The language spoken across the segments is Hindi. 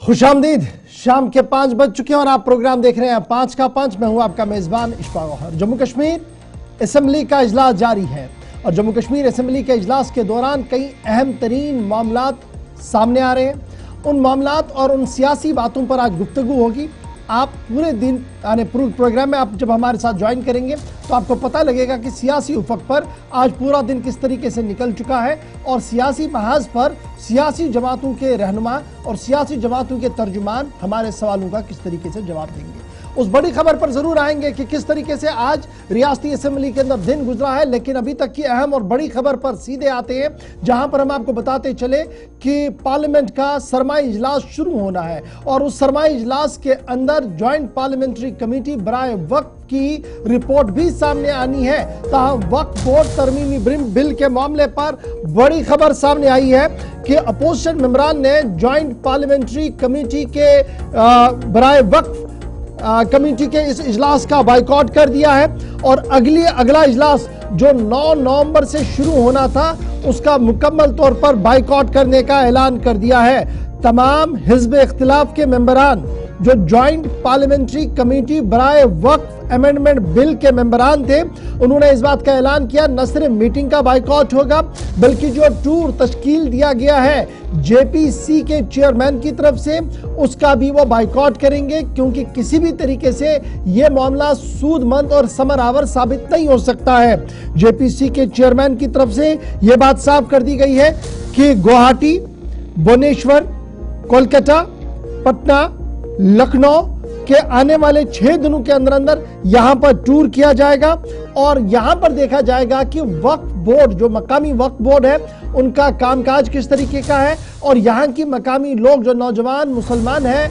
खुशामदीद। शाम के 5 बज चुके हैं और आप प्रोग्राम देख रहे हैं 5 का 5। मैं हूं आपका मेजबान इशफाक गौहर। जम्मू कश्मीर असेंबली का इजलास जारी है और जम्मू कश्मीर असेंबली के इजलास के दौरान कई अहम तरीन मामलात सामने आ रहे हैं। उन मामलात और उन सियासी बातों पर आज गुफ्तगू होगी। आप पूरे दिन यानी प्रोग्राम में आप जब हमारे साथ ज्वाइन करेंगे तो आपको पता लगेगा कि सियासी उफक पर आज पूरा दिन किस तरीके से निकल चुका है और सियासी महाज पर सियासी जमातों के रहनुमा और सियासी जमातों के तर्जुमान हमारे सवालों का किस तरीके से जवाब देंगे। उस बड़ी खबर पर जरूर आएंगे कि किस तरीके से आज रियासती असेंबली के अंदर दिन गुजरा है, लेकिन अभी तक की अहम और बड़ी खबर पर सीधे आते हैं जहां पर हम आपको बताते चले कि पार्लियामेंट का सरमाई इजलास शुरू होना है और उस सरमाई इजलास के अंदर ज्वाइंट पार्लियामेंट्री कमेटी बराए वक्त की रिपोर्ट भी सामने आनी है। ताहम वक्फ बोर्ड तरमीमी बिल के मामले पर बड़ी खबर सामने आई है कि अपोजिशन मेंबरान ने ज्वाइंट पार्लियामेंट्री कमेटी के बराए वक्फ कमेटी के इस इजलास का बाइकआउट कर दिया है और अगला इजलास जो 9 नवंबर से शुरू होना था उसका मुकम्मल तौर पर बाइकआउट करने का ऐलान कर दिया है। तमाम हिज़्ब इख्तिलाफ के मेंबरान जो ज्वाइंट पार्लियामेंट्री कमेटी बराए वक्फ अमेंडमेंट बिल के मेंबरान थे, उन्होंने इस बात का ऐलान किया न सिर्फ मीटिंग का बाइकआउट होगा बल्कि जो टूर तश्कील दिया गया है जेपीसी के चेयरमैन की तरफ से उसका भी वो बाइकआउट करेंगे, क्योंकि किसी भी तरीके से ये मामला सूदमंद और समरावर साबित नहीं हो सकता है। जेपीसी के चेयरमैन की तरफ से यह बात साफ कर दी गई है कि गुवाहाटी, भुवनेश्वर, कोलकाता, पटना, लखनऊ के आने वाले 6 दिनों के अंदर अंदर यहां पर टूर किया जाएगा और यहां पर देखा जाएगा कि वक्फ बोर्ड जो मकामी वक्फ बोर्ड है उनका कामकाज किस तरीके का है और यहां की मकामी लोग जो नौजवान मुसलमान हैं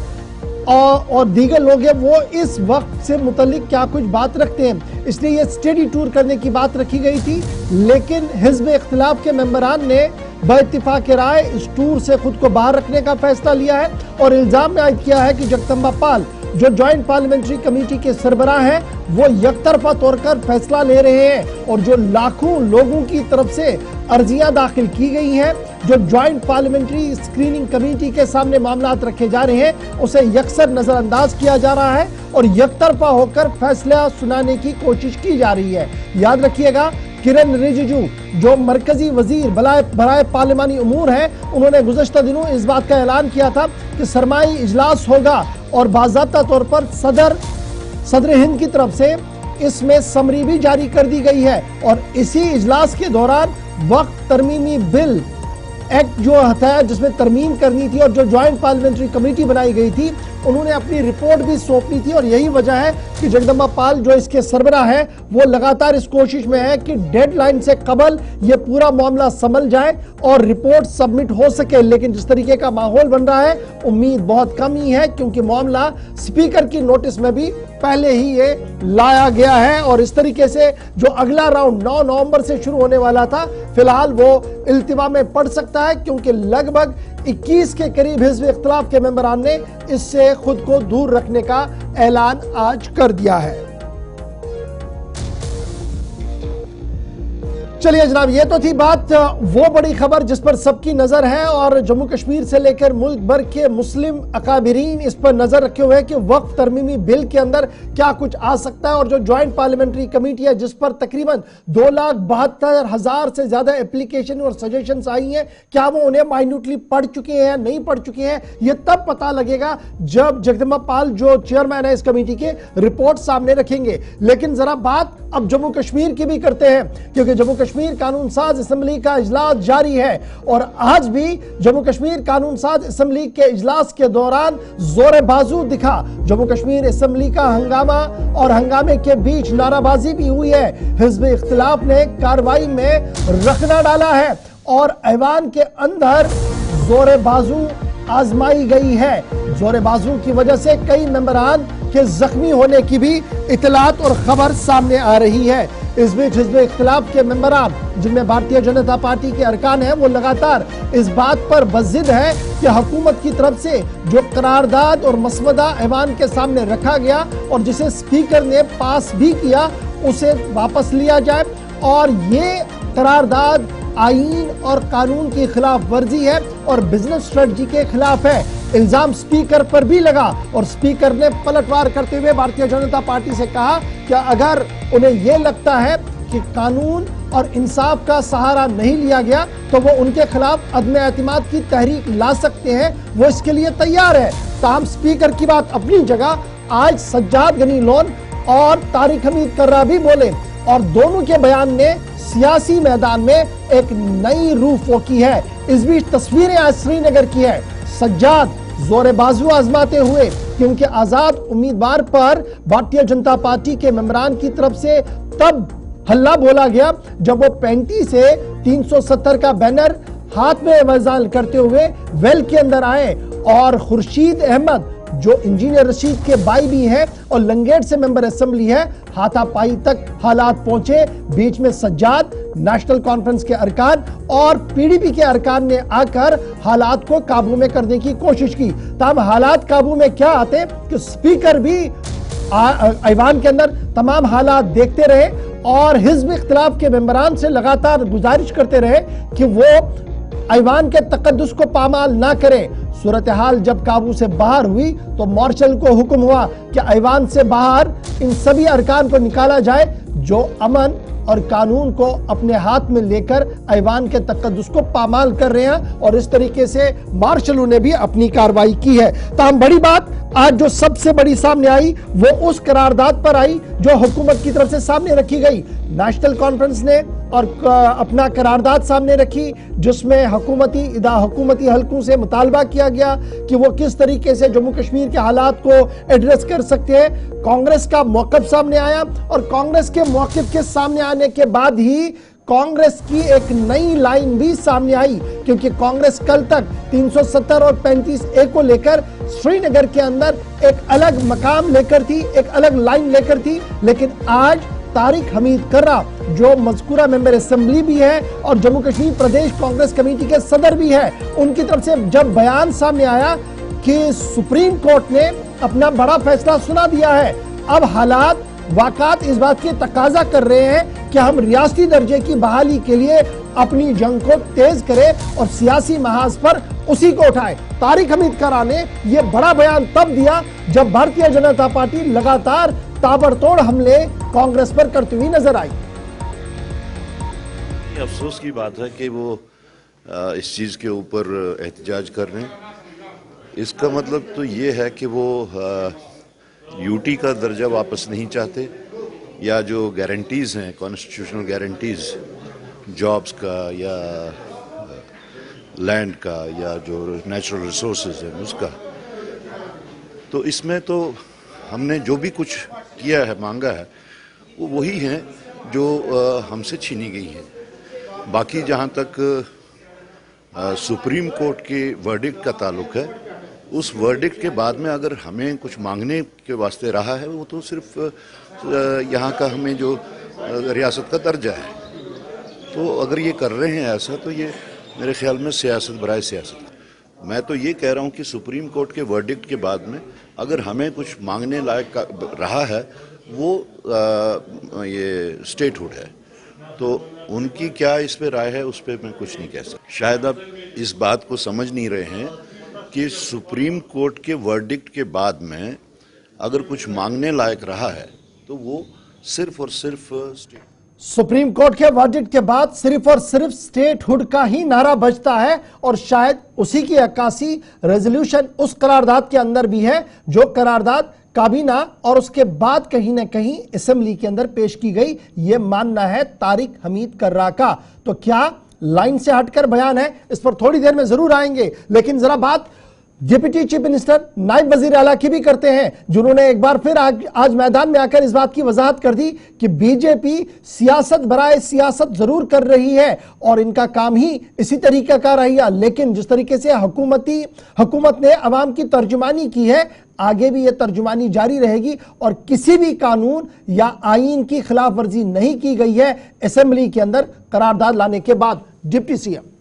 और दीगर लोग हैं वो इस वक्त से मुतल्लिक क्या कुछ बात रखते हैं। इसलिए ये स्टडी टूर करने की बात रखी गई थी, लेकिन हिज़्ब इख्तिलाफ के मेंबरान ने बइत्तिफाक राय इस टूर से खुद को बाहर रखने का फैसला लिया है और इल्जाम आयद किया है कि जगदम्बा पाल जो ज्वाइंट पार्लियामेंट्री कमेटी के सरबराह हैं वो यकतरफा तौर पर फैसला ले रहे हैं और जो लाखों लोगों की तरफ से अर्जियां दाखिल की गई हैं, जो ज्वाइंट पार्लियामेंट्री स्क्रीनिंग कमेटी के सामने मामलात रखे जा रहे हैं उसे यकसर नजरअंदाज किया जा रहा है और यकतरफा होकर फैसला सुनाने की कोशिश की जा रही है। याद रखिएगा, किरण रिजिजू जो मरकजी वजीर बराए पार्लिमानी उमूर हैं, उन्होंने गुज़श्ता दिनों इस बात का ऐलान किया था कि सरमाई इजलास होगा और बाज़ाब्ता तौर पर सदर हिंद की तरफ से इसमें समरी भी जारी कर दी गई है और इसी इजलास के दौरान वक्फ तरमीमी बिल एक्ट जो है जिसमें तरमीम करनी थी और जो ज्वाइंट पार्लियामेंट्री कमेटी बनाई गई थी उन्होंने अपनी रिपोर्ट भी सौंपनी थी और यही वजह है कि जगदम्बा पाल जो इसके सरबराह है वो लगातार इस कोशिश में है कि डेडलाइन से कबल ये पूरा मामला संभल जाए और रिपोर्ट सबमिट हो सके। लेकिन जिस तरीके का माहौल बन रहा है उम्मीद बहुत कम ही है, क्योंकि मामला स्पीकर की नोटिस में भी पहले ही ये लाया गया है और इस तरीके से जो अगला राउंड 9 नवंबर से शुरू होने वाला था फिलहाल वो इल्तिवा में पड़ सकता है, क्योंकि लगभग 21 के करीब हिज़्ब इख्तिलाफ के मेंबरान ने इससे खुद को दूर रखने का ऐलान आज कर दिया है। चलिए जनाब, ये तो थी बात वो बड़ी खबर जिस पर सबकी नजर है और जम्मू कश्मीर से लेकर मुल्क भर के मुस्लिम अकाबिरीन इस पर नजर रखे हुए हैं कि वक्फ तरमीमी बिल के अंदर क्या कुछ आ सकता है और जो ज्वाइंट पार्लियामेंट्री कमेटी है जिस पर तकरीबन 2,72,000 से ज्यादा एप्लीकेशन और सजेशंस आई हैं, क्या वो उन्हें माइन्यूटली पढ़ चुके हैं या नहीं पढ़ चुके हैं, ये तब पता लगेगा जब जगदम्बा पाल जो चेयरमैन है इस कमेटी के रिपोर्ट सामने रखेंगे। लेकिन जरा बात अब जम्मू कश्मीर की भी करते हैं, क्योंकि जम्मू कश्मीर कानून साज असेंबली का इजलास जारी है और आज भी जम्मू कश्मीर कानून साज असेंबली के इजलास के दौरान जोर बाजू दिखा। जम्मू कश्मीर असेंबली का हंगामा और हंगामे के बीच नाराबाजी भी हुई है। हिज़्ब इख्तिलाफ ने कार्रवाई में रखना डाला है और ऐवान के अंदर जोर बाजू आजमाई गई है। जोर बाजू की वजह से कई मेंबरान के जख्मी होने की भी इतलात और खबर सामने आ रही है। इस बीच हिज़्ब इख्तिलाफ के मेंबरान जिनमें भारतीय जनता पार्टी के अरकान हैं वो लगातार इस बात पर बज़िद है कि हुकूमत की तरफ से जो करारदाद और मसवदा ऐवान के सामने रखा गया और जिसे स्पीकर ने पास भी किया उसे वापस लिया जाए और ये करारदाद आईन और कानून की खिलाफ वर्जी है और बिजनेस स्ट्रेटजी के खिलाफ है। इल्जाम स्पीकर पर भी लगा और स्पीकर ने पलटवार करते हुए भारतीय जनता पार्टी से कहा कि अगर उन्हें यह लगता है कि कानून और इंसाफ का सहारा नहीं लिया गया तो वो उनके खिलाफ अदम एतमाद की तहरीक ला सकते हैं, वो इसके लिए तैयार है। ताहम स्पीकर की बात अपनी जगह, आज सज्जाद गनी लोन और तारिक हमीद कर्रा भी बोले और दोनों के बयान ने सियासी मैदान में एक नई रूह फूंकी है। इस बीच तस्वीरें आज श्रीनगर की है। सज्जाद जोरे बाजू आजमाते हुए क्योंकि आजाद उम्मीदवार पर भारतीय जनता पार्टी के मेंबरान की तरफ से तब हल्ला बोला गया जब वो 35 से 370 का बैनर हाथ में वजान करते हुए वेल के अंदर आए और खुर्शीद अहमद जो इंजीनियर रशीद के भाई भी हैं और लंगेट से मेंबर असेंबली है, हाथापाई तक हालात पहुंचे। बीच में सज्जाद, नेशनल कॉन्फ्रेंस के अरकान और पीडीपी के अरकान ने आकर हालात को काबू में करने की कोशिश की। तब हालात काबू में क्या आते कि स्पीकर भी ऐवान के अंदर तमाम हालात देखते रहे और हिज़्ब इख्तिलाफ के मेंबरान से लगातार गुजारिश करते रहे कि वो ऐवान के तकद्दुस को पामाल ना करें। सूरत हाल जब काबू से बाहर हुई तो मार्शल को हुक्म हुआ कि ऐवान से बाहर इन सभी अरकान को निकाला जाए जो अमन और कानून को अपने हाथ में लेकर ऐवान के तकद्दुस को पामाल कर रहे हैं और इस तरीके से मार्शलों ने भी अपनी कार्रवाई की है। ताहम बड़ी बात आज जो सबसे बड़ी सामने आई वो उस करारदाद पर आई जो हुकूमत की तरफ से सामने रखी गई। नेशनल कॉन्फ्रेंस ने और अपना करारदाद सामने रखी जिसमें हुकूमती हलकों से मुतालबा किया गया कि वो किस तरीके से जम्मू कश्मीर के हालात को एड्रेस कर सकते हैं। कांग्रेस का मौक़िफ़ सामने आया और कांग्रेस के मौक़िफ़ के सामने आने के बाद ही कांग्रेस की एक नई लाइन भी सामने आई क्योंकि कांग्रेस कल तक 370 और 35A को लेकर श्रीनगर के अंदर एक अलग मकाम लेकर थी, एक अलग लाइन लेकर थी, लेकिन आज तारिक हमीद कर्रा जो मज़कूरा मेंबर असेंबली भी है और जम्मू कश्मीर प्रदेश कांग्रेस कमेटी के सदर भी है, उनकी तरफ से जब बयान सामने आया कि सुप्रीम कोर्ट ने अपना बड़ा फैसला सुना दिया है, अब हालात वाक़ात इस बात की तकाजा कर रहे हैं कि हम रियासती दर्जे की बहाली के लिए अपनी जंग को तेज करें और सियासी महाज पर उसी को उठाएं। तारिक हमीद कर्रा ने यह बड़ा बयान तब दिया जब भारतीय जनता पार्टी लगातार ताबड़तोड़ हमले कांग्रेस पर करती हुई नजर आई। अफसोस की बात है कि वो इस चीज के ऊपर एहतजाज कर रहे हैं। इसका मतलब तो ये है कि वो यूटी का दर्जा वापस नहीं चाहते या जो गारंटीज़ हैं, कॉन्स्टिट्यूशनल गारंटीज़ जॉब्स का या लैंड का या जो नेचुरल रिसोर्सेज हैं उसका, तो इसमें तो हमने जो भी कुछ किया है, मांगा है, वो वही है जो हमसे छीनी गई है। बाकी जहाँ तक सुप्रीम कोर्ट के वर्डिक्ट का ताल्लुक है, उस वर्डिक्ट के बाद में अगर हमें कुछ मांगने के वास्ते रहा है वो तो सिर्फ यहाँ का हमें जो रियासत का दर्जा है, तो अगर ये कर रहे हैं ऐसा तो ये मेरे ख्याल में सियासत बराए सियासत। मैं तो ये कह रहा हूँ कि सुप्रीम कोर्ट के वर्डिक्ट के बाद में अगर हमें कुछ मांगने लायक रहा है वो ये स्टेटहुड है, तो उनकी क्या इस पे राय है उस पर मैं कुछ नहीं कह सकता। शायद अब इस बात को समझ नहीं रहे हैं कि सुप्रीम कोर्ट के वर्डिक्ट के बाद में अगर कुछ मांगने लायक रहा है तो वो सिर्फ और सिर्फ सुप्रीम कोर्ट के वर्डिक्ट के बाद सिर्फ और सिर्फ स्टेटहुड का ही नारा बजता है और शायद उसी की अक्कासी रेजोल्यूशन उस करारदाद के अंदर भी है जो करारदाद काबीना और उसके बाद कहीं ना कहीं असेंबली के अंदर पेश की गई। यह मानना है तारिक हमीद कर्रा का। तो क्या लाइन से हटकर बयान है, इस पर थोड़ी देर में जरूर आएंगे, लेकिन जरा बात डिप्टी चीफ मिनिस्टर नायब वजीर आला की भी करते हैं जिन्होंने एक बार फिर आज मैदान में आकर इस बात की वजाहत कर दी कि बीजेपी सियासत बराए सियासत जरूर कर रही है और इनका काम ही इसी तरीके का रहेगा, लेकिन जिस तरीके से हुकूमत ने अवाम की तर्जुमानी की है आगे भी यह तर्जुमानी जारी रहेगी और किसी भी कानून या आईन की खिलाफ वर्जी नहीं की गई है असेंबली के अंदर करारदाद लाने के बाद। डिप्टी सीएम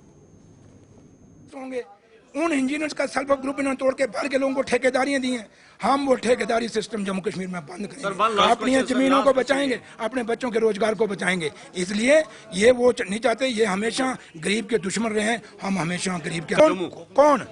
उन इंजीनियर्स का सेल्फ ग्रुप इन्होंने तोड़ के भर के लोगों को ठेकेदारियां दी हैं हम वो ठेकेदारी सिस्टम जम्मू कश्मीर में बंद करेंगे, अपनी जमीनों को बचाएंगे, अपने बच्चों के रोजगार को बचाएंगे। इसलिए ये वो नहीं चाहते, ये हमेशा गरीब के दुश्मन रहे हैं, हम हमेशा गरीब के कौन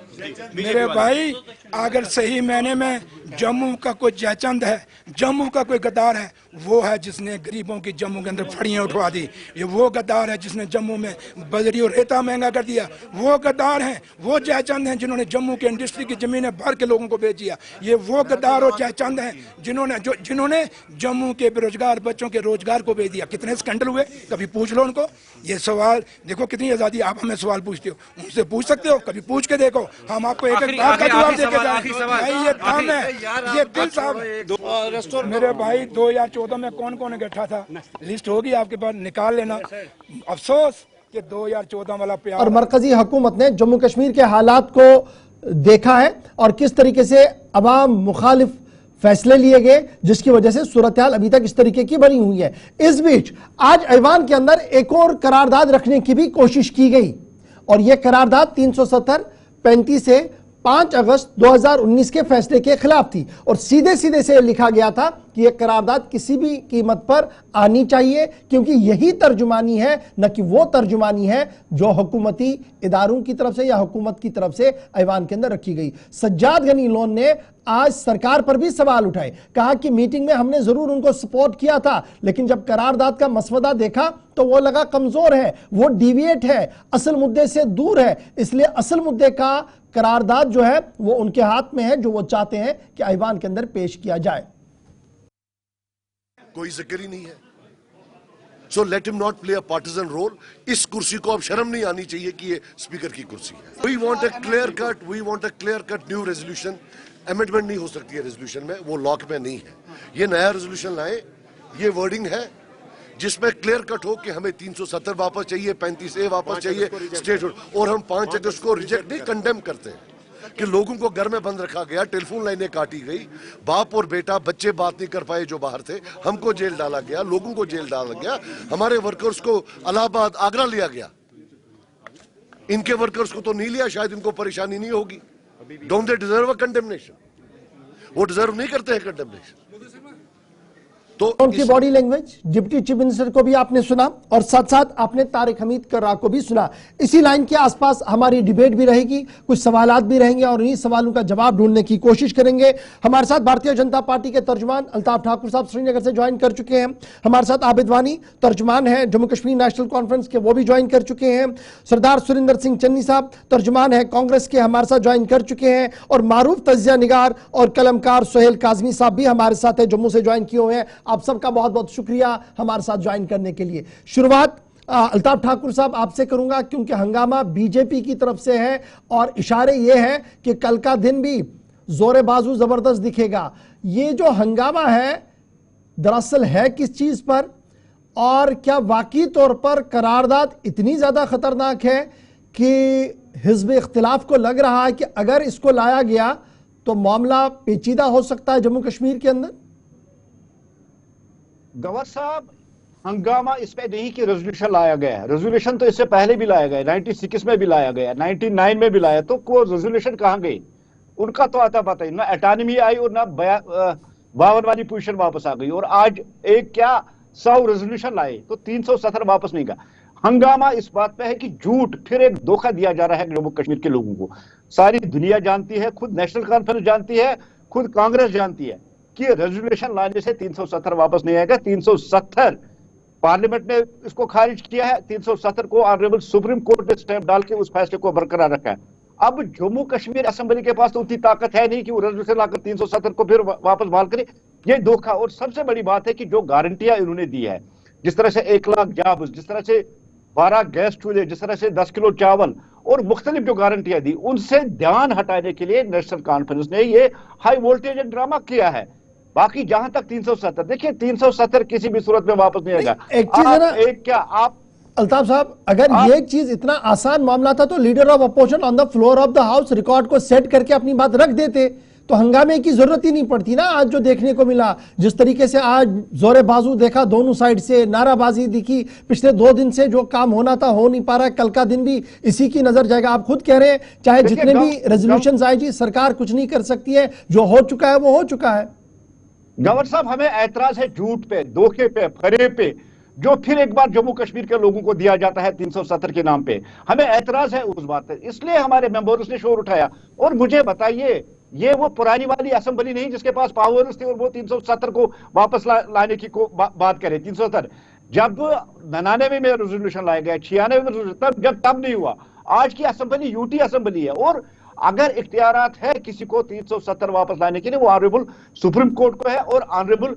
मेरे भाई, अगर सही मायने में जम्मू का कोई जयचंद है, जम्मू का कोई गद्दार है, वो है जिसने गरीबों की जम्मू के अंदर फड़ियां उठवा दी। ये वो गद्दार है जिसने जम्मू में बजरी और रेता महंगा कर दिया। वो गद्दार हैं, वो जयचंद हैं जिन्होंने जम्मू के इंडस्ट्री की जमीनें भर के लोगों को बेच दिया। ये वो गद्दार और जयचंद हैं जिन्होंने जम्मू के बेरोजगार बच्चों के रोजगार को बेच दिया। कितने स्कैंडल हुए, कभी पूछ लो उनको। ये सवाल देखो, कितनी आजादी, आप हमें सवाल पूछते हो, उनसे पूछ सकते हो, कभी पूछ के देखो, हम आपको एक एक बात का जवाब देके जाएंगे। ये दम है, ये दिल साहब। मेरे भाई 2014 में कौन कौन इकट्ठा था, लिस्ट होगी आपके पास, निकाल लेना। अफसोस कि 2014 वाला प्यार। और मरकजी हुकूमत ने जम्मू कश्मीर के हालात को देखा है और किस तरीके से अवाम मुखालिफ फैसले लिए गए, जिसकी वजह से सूरत हाल अभी तक इस तरीके की बनी हुई है। इस बीच आज ऐवान के अंदर एक और करारदाद रखने की भी कोशिश की गई और यह करारदाद 370 35 से 5 अगस्त 2019 के फैसले के खिलाफ थी और सीधे सीधे से लिखा गया था कि यह करारदाद किसी भी कीमत पर आनी चाहिए, क्योंकि यही तर्जुमानी है, न कि वो तर्जुमानी है जो हुकूमती इदारों की तरफ से या हुकूमत की तरफ से ऐवान के अंदर रखी गई। सज्जाद गनी लोन ने आज सरकार पर भी सवाल उठाए, कहा कि मीटिंग में हमने जरूर उनको सपोर्ट किया था, लेकिन जब करारदाद का मसवदा देखा तो वो लगा कमजोर है, वो डिविएट है, असल मुद्दे से दूर है। इसलिए असल मुद्दे का करारदाद जो है वो उनके हाथ में है, जो वो चाहते हैं कि ऐवान के अंदर पेश किया जाए। कोई जिक्र ही नहीं है, so let him not play a partisan role. इस कुर्सी को अब शर्म नहीं आनी चाहिए कि ये स्पीकर की कुर्सी है। We want a clear cut new resolution. Amendment नहीं हो सकती है रेजोल्यूशन में, वो लॉक में नहीं है। ये नया रेजोल्यूशन लाए, ये वर्डिंग है जिसमें क्लियर कट हो कि हमें 370 वापस चाहिए, 35A वापस चाहिए स्टेट, और हम 5 अगस्त को रिजेक्ट नहीं, कंडेम करते हैं कि लोगों को घर में बंद रखा गया, टेलीफोन लाइनें काटी गई, बाप और बेटा बच्चे बात नहीं कर पाए जो बाहर थे, हमको जेल डाला गया, लोगों को जेल डाला गया, हमारे वर्कर्स को इलाहाबाद आगरा लिया गया। इनके वर्कर्स को तो नहीं लिया, शायद इनको परेशानी नहीं होगी। Don't they deserve a condemnation? वो डिजर्व नहीं करते हैं कंडेमनेशन। तो उनकी body language, deputy chief minister को भी आपने सुना और साथ साथ आपने तारिक हमीद कर्रा को भी सुना। इसी लाइन के आसपास हमारी डिबेट भी रहेगी, कुछ सवालात भी रहेंगे और इन्हीं सवालों का जवाब ढूंढने की कोशिश करेंगे। हमारे साथ भारतीय जनता पार्टी के तर्जुमान अल्ताफ ठाकुर साहब श्रीनगर से ज्वाइन कर चुके हैं। हमारे साथ आबिद वानी तर्जुमान है जम्मू कश्मीर नेशनल कॉन्फ्रेंस के, वो भी ज्वाइन कर चुके हैं। सरदार सुरिंदर सिंह चन्नी साहब तर्जुमान है कांग्रेस के, हमारे साथ ज्वाइन कर चुके हैं। और मारूफ तजिया निगार और कलमकार सोहेल काजमी साहब भी हमारे साथ है, जम्मू से ज्वाइन किए हुए हैं। आप सबका बहुत बहुत शुक्रिया हमारे साथ ज्वाइन करने के लिए। शुरुआत अल्ताफ ठाकुर साहब आपसे करूंगा, क्योंकि हंगामा बीजेपी की तरफ से है और इशारे ये हैं कि कल का दिन भी जोरे बाजू जबरदस्त दिखेगा। ये जो हंगामा है दरअसल है किस चीज पर, और क्या वाकई तौर पर करारदाद इतनी ज्यादा खतरनाक है कि हिज़्ब इख्तिलाफ को लग रहा है कि अगर इसको लाया गया तो मामला पेचीदा हो सकता है जम्मू कश्मीर के अंदर? गवर साहब, हंगामा इस पे नहीं कि रेजोल्यूशन लाया गया है। रेजोल्यूशन तो इससे पहले भी लाया गया, 96 में भी लाया गया, 99 में भी लाया, तो वो रेजोल्यूशन कहां गई? उनका तो आता पता ही ना, एटानमी आई और ना 52 वाली पोजीशन वापस आ गई, और आज एक क्या 100 रेजोल्यूशन लाए तो 370 वापस नहीं गया। हंगामा इस बात पे है कि झूठ, फिर एक धोखा दिया जा रहा है जम्मू कश्मीर के लोगों को। सारी दुनिया जानती है, खुद नेशनल कॉन्फ्रेंस जानती है, खुद कांग्रेस जानती है कि रेजोल्यूशन लाने से 370 वापस नहीं आएगा। 370 पार्लियामेंट ने इसको खारिज किया है, 370 को ऑनरेबल सुप्रीम कोर्ट ने स्टैंप डाल के उस फैसले को बरकरार रखा है। अब जम्मू कश्मीर असेंबली के पास तो उतनी ताकत है नहीं कि वो रेजोल्यूशन लाकर 370 को फिर वापस बहाल करे। ये धोखा, और सबसे बड़ी बात है कि जो गारंटियां इन्होंने दी है, जिस तरह से 1 लाख जॉब्स, जिस तरह से 12 गैस चूल्हे, जिस तरह से 10 किलो चावल और मुख्तलिफ जो गारंटियां दी, उनसे ध्यान हटाने के लिए नेशनल कॉन्फ्रेंस ने ये हाई वोल्टेज ड्रामा किया है। बाकी जहां तक 370, देखिए 370 किसी भी सूरत में वापस नहीं आएगा। एक चीज है ना, एक क्या आप अल्ताफ साहब, अगर ये चीज इतना आसान मामला था तो leader of opposition on the floor of the house record को सेट करके अपनी बात रख देते, तो हंगामे की जरूरत ही नहीं पड़ती ना। आज जो देखने को मिला, जिस तरीके से आज जोरे बाजू देखा दोनों साइड से, नाराबाजी दिखी, पिछले 2 दिन से जो काम होना था हो नहीं पा रहा है, कल का दिन भी इसी की नजर जाएगा। आप खुद कह रहे हैं चाहे जितने भी रेजोल्यूशंस आए जी, सरकार कुछ नहीं कर सकती है, जो हो चुका है वो हो चुका है। गवर्नर साहब, हमें ऐतराज है झूठ पे, धोखे पे, फरेब पे, जो फिर एक बार जम्मू कश्मीर के लोगों को दिया जाता है 370 के नाम पे। हमें ऐतराज है उस बात पे, इसलिए हमारे मेंबर्स ने शोर उठाया। और मुझे बताइए, ये वो पुरानी वाली असेंबली नहीं जिसके पास पावर्स थी और वो 370 को वापस लाने की बात करे। 370 जब 99 में रेजोल्यूशन लाया गया, 96 में तब नहीं हुआ। आज की असेंबली यूटी असेंबली है, और अगर इख्तियारात है किसी को 370 वापस लाने के लिए, वो ऑनरेबल सुप्रीम कोर्ट को है और ऑनरेबल